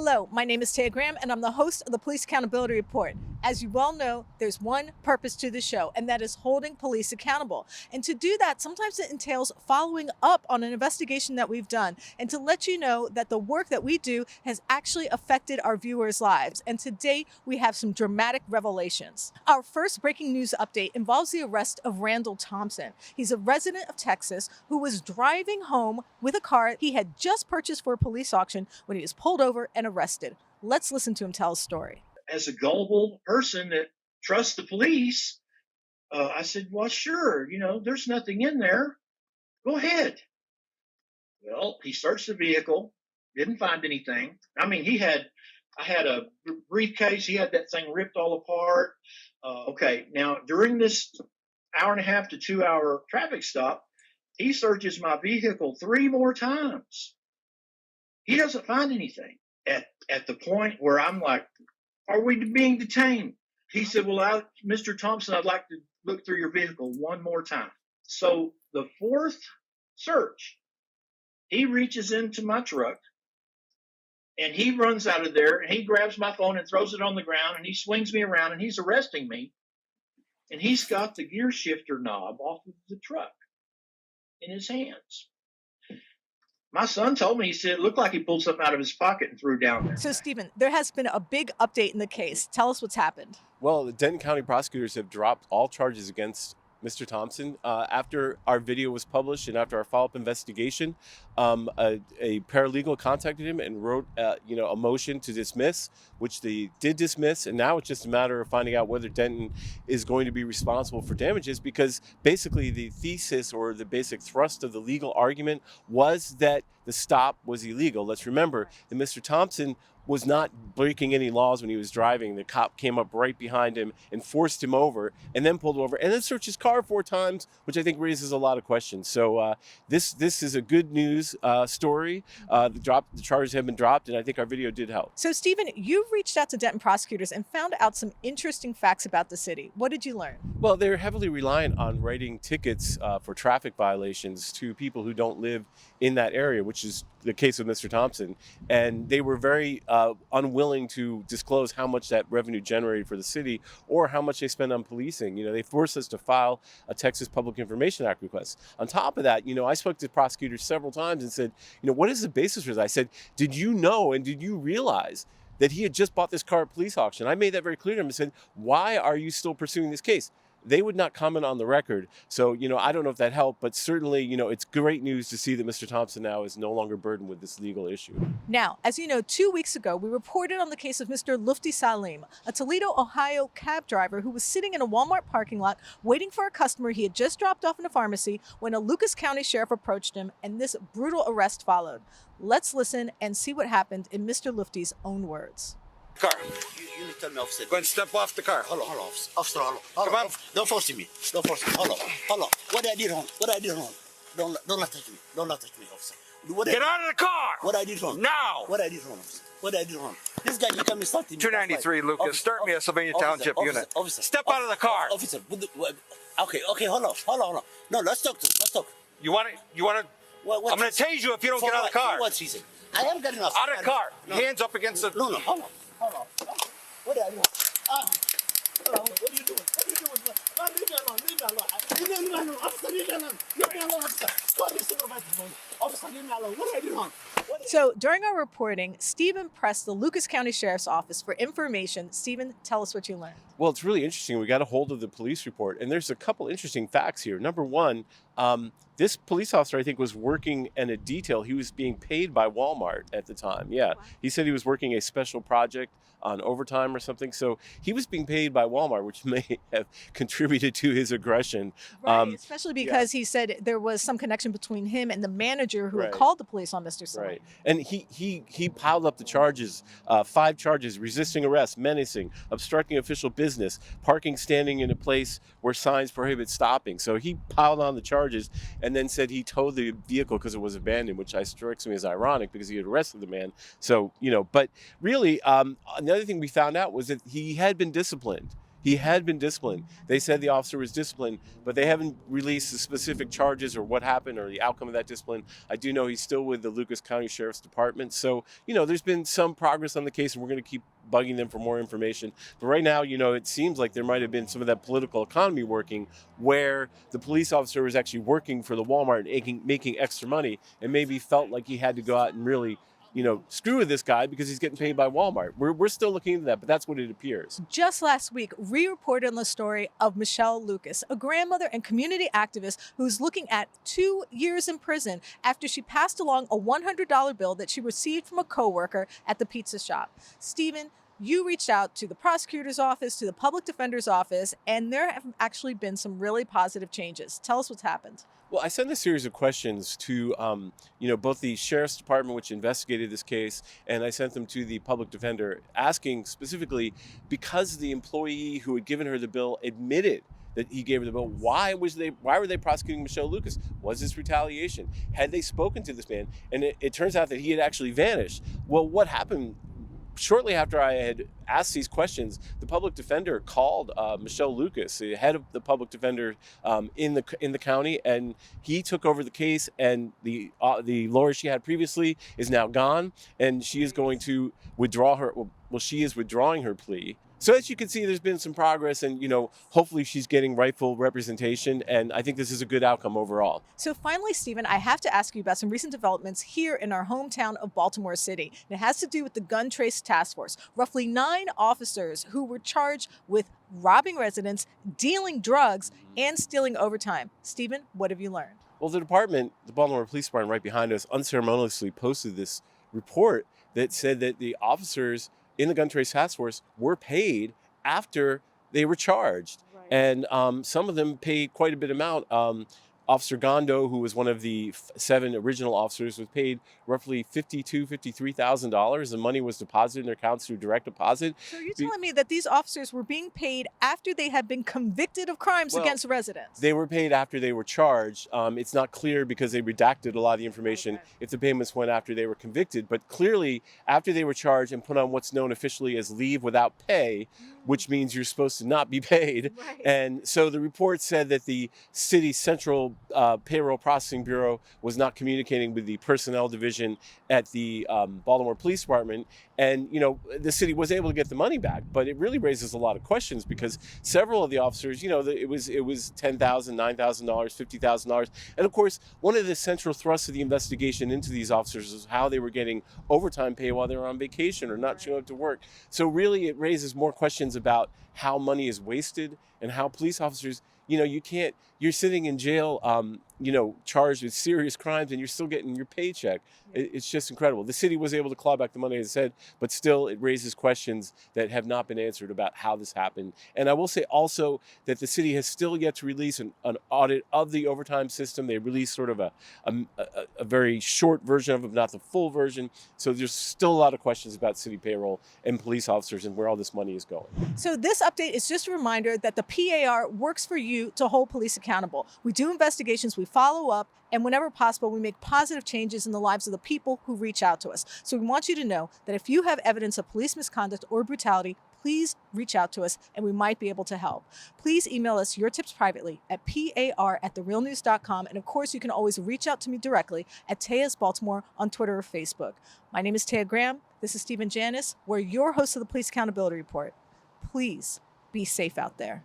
Hello, my name is Taya Graham, and I'm the host of the Police Accountability Report. As you well know, there's one purpose to the show, and that is holding police accountable. And to do that, sometimes it entails following up on an investigation that we've done, and to let you know that the work that we do has actually affected our viewers' lives. And today, we have some dramatic revelations. Our first breaking news update involves the arrest of Randal Thompson. He's a resident of Texas who was driving home with a car he had just purchased for a police auction when he was pulled over and arrested. Let's listen to him tell his story. As a gullible person that trusts the police, I said, well, sure, there's nothing in there. Go ahead. Well, he searched the vehicle, didn't find anything. I mean, I had a briefcase. He had that thing ripped all apart. Okay, now during this hour and a half to 2 hour traffic stop, he searches my vehicle 3 more times. He doesn't find anything. At the point where I'm like, are we being detained? He said, well, Mr. Thompson, I'd like to look through your vehicle one more time. So the 4th search, he reaches into my truck and he runs out of there and he grabs my phone and throws it on the ground and he swings me around and he's arresting me. And he's got the gear shifter knob off of the truck in his hands. My son told me, he said it looked like he pulled something out of his pocket and threw down there. So, Stephen, there has been a big update in the case. Tell us what's happened. Well, the Denton County prosecutors have dropped all charges against Mr. Thompson. After our video was published and after our follow-up investigation, a paralegal contacted him and wrote a motion to dismiss, which they did dismiss, and now it's just a matter of finding out whether Denton is going to be responsible for damages, because basically the thesis or the basic thrust of the legal argument was that the stop was illegal. Let's remember that Mr. Thompson was not breaking any laws when he was driving. The cop came up right behind him and forced him over and then pulled over and then searched his car 4 times, which I think raises a lot of questions. So this is a good news story. The charges have been dropped, and I think our video did help. So, Stephen, you reached out to Denton prosecutors and found out some interesting facts about the city. What did you learn? Well, they're heavily reliant on writing tickets for traffic violations to people who don't live in that area, which is the case of Mr. Thompson. And they were very unwilling to disclose how much that revenue generated for the city or how much they spend on policing. They forced us to file a Texas Public Information Act request. On top of that, I spoke to prosecutors several times and said, what is the basis for this? I said, did you know and did you realize that he had just bought this car at police auction? I made that very clear to him and said, why are you still pursuing this case? They would not comment on the record. So, I don't know if that helped, but certainly, it's great news to see that Mr. Thompson now is no longer burdened with this legal issue. Now, as you know, 2 weeks ago, we reported on the case of Mr. Lufti Saalim, a Toledo, Ohio cab driver who was sitting in a Walmart parking lot waiting for a customer he had just dropped off in a pharmacy when a Lucas County sheriff approached him and this brutal arrest followed. Let's listen and see what happened in Mr. Lufti's own words. Car. You tell me, officer. Go and step off the car. Hold on, officer. Hold on. Come on. Don't force me. Hold on. What I did wrong? Don't touch me. Don't touch me, officer. Get out of the car. What I did wrong? Now. What I did wrong, officer. What I did wrong. This guy, you come and start me. 293, Lucas. Officer, Start me a Sylvania Township unit. Officer. Step out of the car. Officer. Okay. Hold on. No, let's talk. You want to? I'm going to tase you if you don't get out of the car. What's he said? I am getting off. Out of the car. No. Hands up against the... No. Hold on. What are you doing? What are you doing? Leave me alone. Officer, leave me alone. Officer. Call me supervisor. Officer, leave me alone. What are you doing? So during our reporting, Stephen pressed the Lucas County Sheriff's Office for information. Stephen, tell us what you learned. Well, it's really interesting. We got a hold of the police report, and there's a couple interesting facts here. Number one, this police officer, I think, was working in a detail. He was being paid by Walmart at the time. Yeah. Wow. He said he was working a special project on overtime or something. So he was being paid by Walmart, which may have contributed to his aggression. Right, especially because he said there was some connection between him and the manager who had called the police on Mr. Saalim. Right. And he piled up the charges, 5 charges: resisting arrest, menacing, obstructing official business, parking standing in a place where signs prohibit stopping. So he piled on the charges and then said he towed the vehicle because it was abandoned, which strikes me as ironic because he had arrested the man. So, but really, another thing we found out was that he had been disciplined. He had been disciplined. They said the officer was disciplined, but they haven't released the specific charges or what happened or the outcome of that discipline. I do know he's still with the Lucas County Sheriff's Department. So, there's been some progress on the case, and we're going to keep bugging them for more information. But right now, it seems like there might have been some of that political economy working, where the police officer was actually working for the Walmart and making extra money, and maybe felt like he had to go out and really screw with this guy because he's getting paid by Walmart. We're still looking into that, but that's what it appears. Just last week, we reported on the story of Michelle Lucas, a grandmother and community activist who's looking at 2 years in prison after she passed along a $100 bill that she received from a coworker at the pizza shop. Stephen, you reached out to the prosecutor's office, to the public defender's office, and there have actually been some really positive changes. Tell us what's happened. Well, I sent a series of questions to, both the sheriff's department, which investigated this case, and I sent them to the public defender, asking specifically, because the employee who had given her the bill admitted that he gave her the bill, why were they prosecuting Michelle Lucas? Was this retaliation? Had they spoken to this man? And it turns out that he had actually vanished. Well, what happened? Shortly after I had asked these questions, the public defender called Michelle Lucas, the head of the public defender in the county, and he took over the case. And the lawyer she had previously is now gone, and she is going to withdraw her. Well, she is withdrawing her plea. So as you can see, there's been some progress, and hopefully she's getting rightful representation, and I think this is a good outcome overall. So finally, Stephen, I have to ask you about some recent developments here in our hometown of Baltimore City. And it has to do with the Gun Trace Task Force. Roughly 9 officers who were charged with robbing residents, dealing drugs, and stealing overtime. Stephen, what have you learned? Well, the Baltimore Police Department right behind us, unceremoniously posted this report that said that the officers in the Gun Trace Task Force were paid after they were charged. Right. And some of them paid quite a bit amount. Officer Gondo, who was one of the 7 original officers, was paid roughly $53,000. The money was deposited in their accounts through direct deposit. So you're telling me that these officers were being paid after they had been convicted of crimes against residents? They were paid after they were charged. It's not clear because they redacted a lot of the information if the payments went after they were convicted. But clearly, after they were charged and put on what's known officially as leave without pay, which means you're supposed to not be paid. Right. And so the report said that the city central payroll processing bureau was not communicating with the personnel division at the Baltimore Police Department, and the city was able to get the money back, but it really raises a lot of questions because several of the officers, it was $10,000, $9,000, $50,000, and of course one of the central thrusts of the investigation into these officers is how they were getting overtime pay while they were on vacation or not showing up to work. So really it raises more questions about how money is wasted and how police officers, you're sitting in jail, charged with serious crimes, and you're still getting your paycheck. It's just incredible. The city was able to claw back the money, as I said, but still it raises questions that have not been answered about how this happened. And I will say also that the city has still yet to release an audit of the overtime system. They released sort of a very short version of it, not the full version. So there's still a lot of questions about city payroll and police officers and where all this money is going. So this update is just a reminder that the PAR works for you to hold police accountable. We do investigations, we follow up, and whenever possible, we make positive changes in the lives of the people who reach out to us. So we want you to know that if you have evidence of police misconduct or brutality, please reach out to us and we might be able to help. Please email us your tips privately at par@therealnews.com. And of course, you can always reach out to me directly at Taya's Baltimore on Twitter or Facebook. My name is Taya Graham. This is Stephen Janis. We're your host of the Police Accountability Report. Please be safe out there.